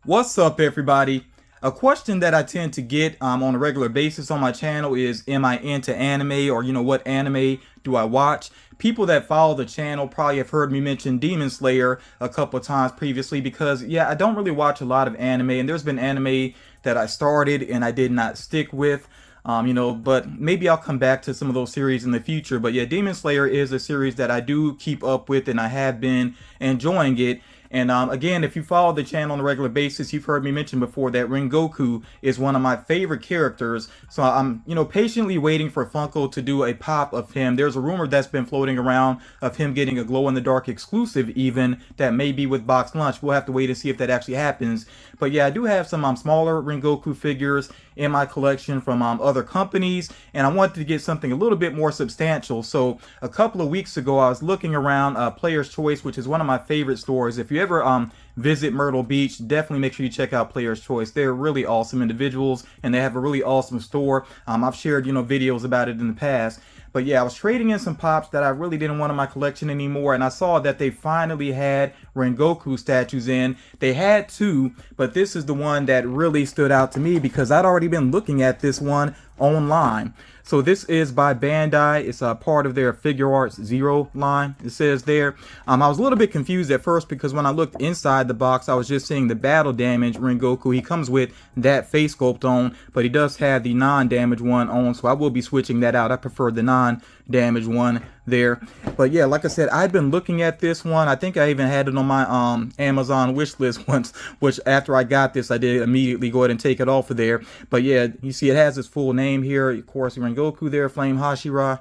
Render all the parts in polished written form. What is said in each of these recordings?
What's up, everybody? A question that I tend to get on a regular basis on my channel is, am I into anime, or what anime do I watch? People that follow the channel probably have heard me mention Demon Slayer a couple of times previously, because yeah, I don't really watch a lot of anime, and there's been anime that I started and I did not stick with. But maybe I'll come back to some of those series in the future. But yeah, Demon Slayer is a series that I do keep up with, and I have been enjoying it. And again, if you follow the channel on a regular basis, you've heard me mention before that Rengoku is one of my favorite characters. So I'm, patiently waiting for Funko to do a pop of him. There's a rumor that's been floating around of him getting a glow-in-the-dark exclusive even that may be with Box Lunch. We'll have to wait and see if that actually happens. But yeah, I do have some smaller Rengoku figures in my collection from other companies, and I wanted to get something a little bit more substantial. So a couple of weeks ago, I was looking around Player's Choice, which is one of my favorite stores. If you ever visit Myrtle Beach, definitely make sure you check out Player's Choice. They're really awesome individuals, and they have a really awesome store. I've shared videos about it in the past. But yeah, I was trading in some pops that I really didn't want in my collection anymore, and I saw that they finally had Rengoku statues in. They had two, but this is the one that really stood out to me because I'd already been looking at this one online. So this is by Bandai. It's a part of their Figure Arts Zero line. It says there. I was a little bit confused at first because when I looked inside the box, I was just seeing the battle damage Rengoku. He comes with that face sculpt on, but he does have the non-damage one on, so I will be switching that out. I prefer the non-damage one there. But yeah, like I said, I've been looking at this one. I think I even had it on my Amazon wish list once, which after I got this, I did immediately go ahead and take it off of there. But yeah, you see it has his full name here. Of course, Rengoku there, Flame Hashira.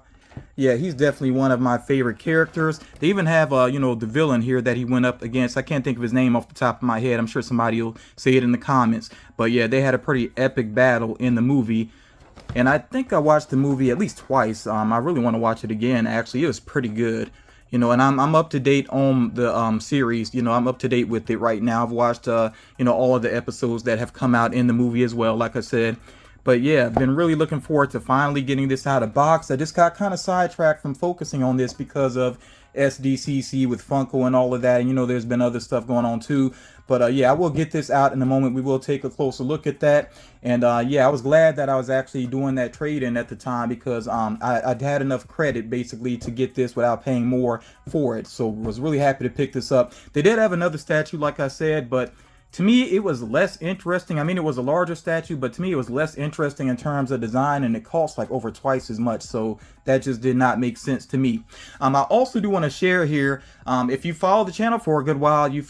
Yeah, he's definitely one of my favorite characters. They even have, the villain here that he went up against. I can't think of his name off the top of my head. I'm sure somebody will say it in the comments. But yeah, they had a pretty epic battle in the movie. And I think I watched the movie at least twice. I really want to watch it again. Actually, it was pretty good. And I'm up to date on the series. I'm up to date with it right now. I've watched, all of the episodes that have come out in the movie as well, like I said. But yeah, I've been really looking forward to finally getting this out of box. I just got kind of sidetracked from focusing on this because of SDCC with Funko and all of that. And there's been other stuff going on too. But yeah, I will get this out in a moment. We will take a closer look at that. And yeah, I was glad that I was actually doing that trade-in at the time because I'd had enough credit basically to get this without paying more for it. So was really happy to pick this up. They did have another statue, like I said, but to me, it was less interesting. I mean, it was a larger statue, but to me, it was less interesting in terms of design, and it cost like over twice as much. So that just did not make sense to me. I also do want to share here. If you follow the channel for a good while, you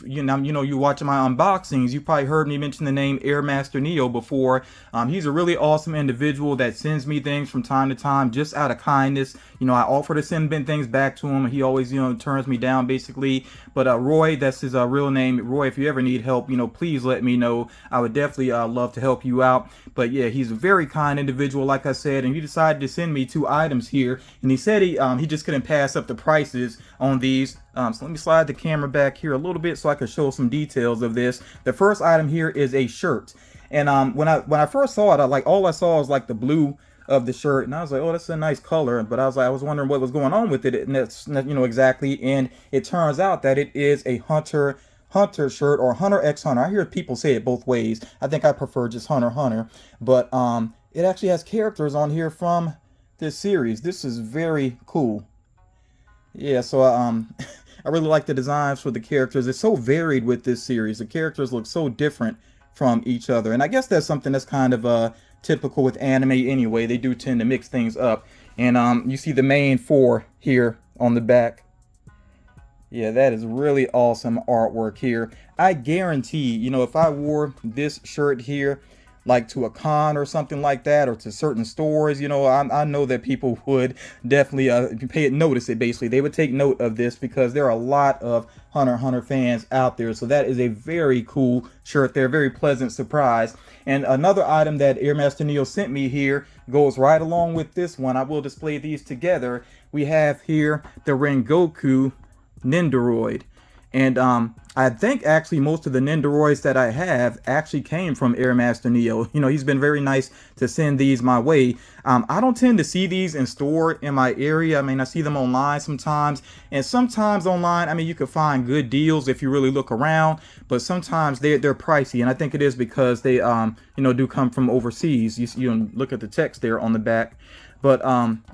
watching my unboxings, you probably heard me mention the name Air Master Neo before. He's a really awesome individual that sends me things from time to time just out of kindness. I offer to send things back to him. He always, turns me down basically. But Roy, that's his real name. Roy, if you ever need help, please let me know. I would definitely love to help you out. But yeah, he's a very kind individual, like I said, and he decided to send me two items here. And he said he just couldn't pass up the prices on these. So let me slide the camera back here a little bit so I can show some details of this. The first item here is a shirt. And when I first saw it, all I saw was like the blue of the shirt, and I was like, oh, that's a nice color. But I was wondering what was going on with it, and that's exactly. And it turns out that it is a Hunter shirt, or Hunter x Hunter. I hear people say it both ways. I think I prefer just Hunter. But it actually has characters on here from this series. This is very cool. Yeah, so I really like the designs for the characters. It's so varied with this series. The characters look so different from each other, and I guess that's something that's kind of typical with anime anyway. They do tend to mix things up. And you see the main four here on the back. Yeah, that is really awesome artwork here. I guarantee, if I wore this shirt here like to a con or something like that, or to certain stores, I know that people would definitely notice it. Basically, they would take note of this because there are a lot of Hunter x Hunter fans out there. So that is a very cool shirt there, very pleasant surprise. And another item that Air Master Neo sent me here goes right along with this one. I will display these together. We have here the Rengoku Nendoroid. And I think actually most of the Nendoroids that I have actually came from Air Master Neo. You know, he's been very nice to send these my way. I don't tend to see these in store in my area. I mean, I see them online sometimes, and sometimes online, I mean, you can find good deals if you really look around, but sometimes they're pricey, and I think it is because they you know, do come from overseas. You look at the text there on the back. But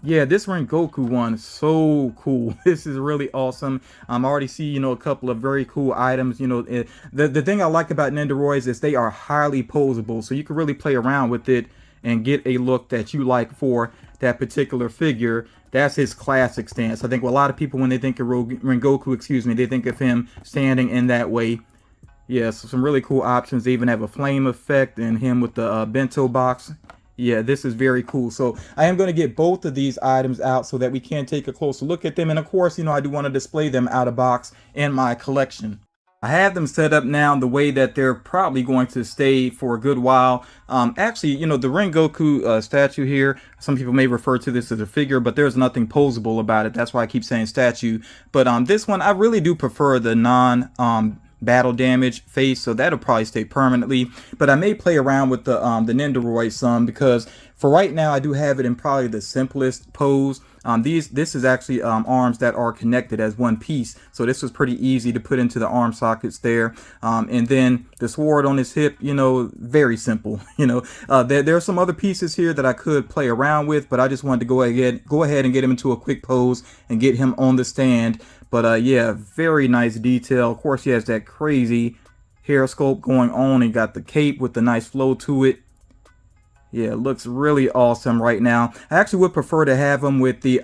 yeah, this Rengoku one is so cool. This is really awesome. I already see, you know, a couple of very cool items. You know, the thing I like about Nendoroids is they are highly posable, so you can really play around with it and get a look that you like for that particular figure. That's his classic stance. I think a lot of people, when they think of Rengoku, excuse me, they think of him standing in that way. Yeah, so some really cool options. They even have a flame effect and him with the bento box. Yeah, this is very cool. So I am going to get both of these items out so that we can take a closer look at them. And of course, you know, I do want to display them out of box in my collection. I have them set up now the way that they're probably going to stay for a good while. Actually, you know, the Rengoku statue here, some people may refer to this as a figure, but there's nothing posable about it. That's why I keep saying statue. But this one, I really do prefer the battle damage face, so that'll probably stay permanently. But I may play around with the Nendoroid some, because for right now I do have it in probably the simplest pose. This is actually arms that are connected as one piece, so this was pretty easy to put into the arm sockets there. And then the sword on his hip, you know, very simple. You know, there are some other pieces here that I could play around with, but I just wanted to go ahead and get him into a quick pose and get him on the stand. But yeah, very nice detail. Of course, he has that crazy hair sculpt going on. He got the cape with the nice flow to it. Yeah, it looks really awesome right now. I actually would prefer to have him with the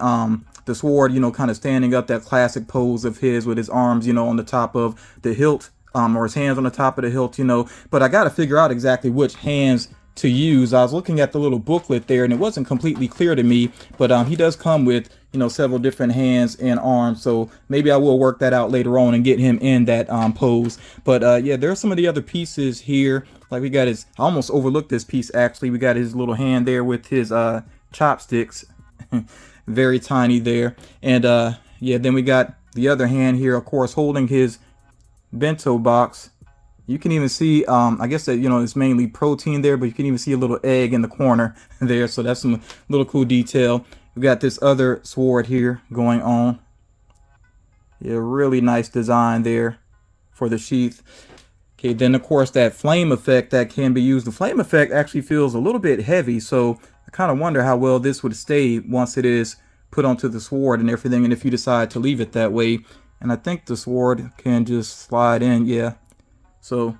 sword, you know, kind of standing up, that classic pose of his with his arms, you know, on the top of the hilt, or his hands on the top of the hilt, you know. But I got to figure out exactly which hands to use. I was looking at the little booklet there, and it wasn't completely clear to me, but he does come with, you know, several different hands and arms, so maybe I will work that out later on and get him in that pose. But yeah, there are some of the other pieces here. Like we got his, I almost overlooked this piece actually. We got his little hand there with his chopsticks, very tiny there. And yeah, then we got the other hand here, of course, holding his bento box. You can even see, I guess that, you know, it's mainly protein there, but you can even see a little egg in the corner there. So that's some little cool detail. We got this other sword here going on. Yeah, really nice design there for the sheath. Okay, then of course that flame effect that can be used. The flame effect actually feels a little bit heavy, so I kind of wonder how well this would stay once it is put onto the sword and everything, and if you decide to leave it that way. And I think the sword can just slide in, yeah. So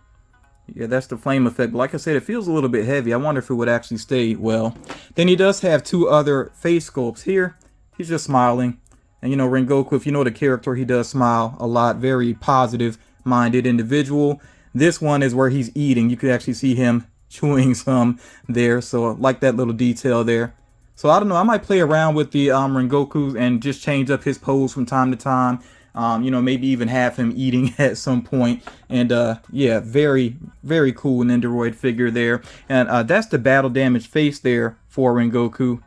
yeah, that's the flame effect. But like I said, it feels a little bit heavy. I wonder if it would actually stay well. Then he does have two other face sculpts here. He's just smiling. And you know, Rengoku, if you know the character, he does smile a lot. Very positive minded individual. This one is where he's eating. You could actually see him chewing some there. So I like that little detail there. So I don't know, I might play around with the Rengoku and just change up his pose from time to time. You know, maybe even have him eating at some point. And yeah, very, very cool Nendoroid figure there. And that's the battle damage face there for Rengoku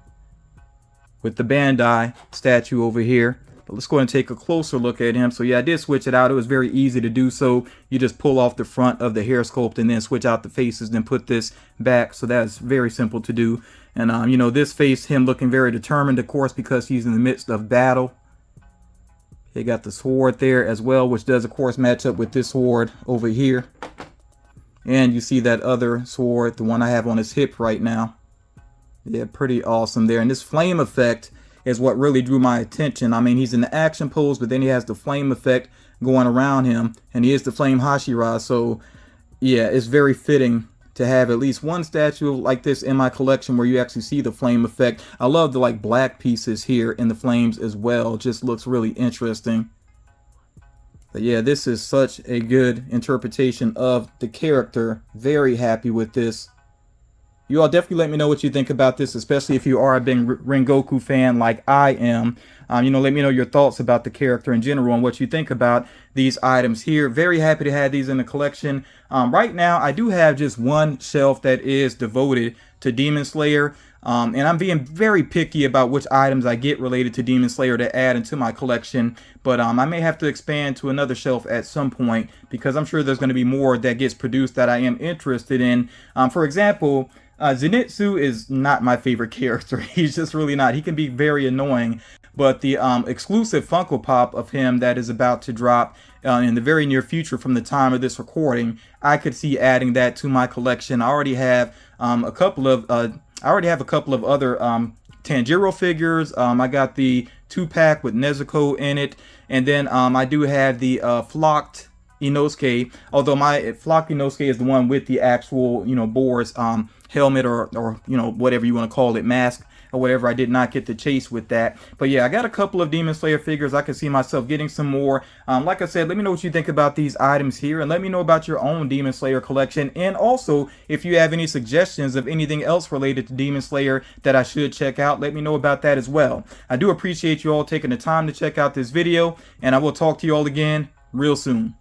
with the Bandai statue over here. But let's go ahead and take a closer look at him. So yeah, I did switch it out. It was very easy to do so. You just pull off the front of the hair sculpt and then switch out the faces, then put this back. So that's very simple to do. And you know, this face, him looking very determined, of course, because he's in the midst of battle. They got the sword there as well, which does of course match up with this sword over here. And you see that other sword, the one I have on his hip right now. Yeah, pretty awesome there. And this flame effect is what really drew my attention. I mean, he's in the action pose, but then he has the flame effect going around him, and he is the flame Hashira. So yeah, it's very fitting to have at least one statue like this in my collection where you actually see the flame effect. I love the like black pieces here in the flames as well. It just looks really interesting. But yeah, this is such a good interpretation of the character. Very happy with this. You all definitely let me know what you think about this, especially if you are a big Rengoku fan like I am. You know, let me know your thoughts about the character in general and what you think about these items here. Very happy to have these in the collection. Right now, I do have just one shelf that is devoted to Demon Slayer. And I'm being very picky about which items I get related to Demon Slayer to add into my collection. But I may have to expand to another shelf at some point, because I'm sure there's going to be more that gets produced that I am interested in. For example, Zenitsu is not my favorite character. He's just really not. He can be very annoying. But the exclusive Funko Pop of him that is about to drop in the very near future from the time of this recording, I could see adding that to my collection. I already have a couple of other Tanjiro figures. I got the 2-pack with Nezuko in it, and then I do have the flocked Inosuke, although my flocked Inosuke is the one with the actual, boar's helmet or whatever you want to call it, mask or whatever. I did not get the chase with that. But yeah, I got a couple of Demon Slayer figures. I can see myself getting some more. Like I said, let me know what you think about these items here, and let me know about your own Demon Slayer collection. And also, if you have any suggestions of anything else related to Demon Slayer that I should check out, let me know about that as well. I do appreciate you all taking the time to check out this video, and I will talk to you all again real soon.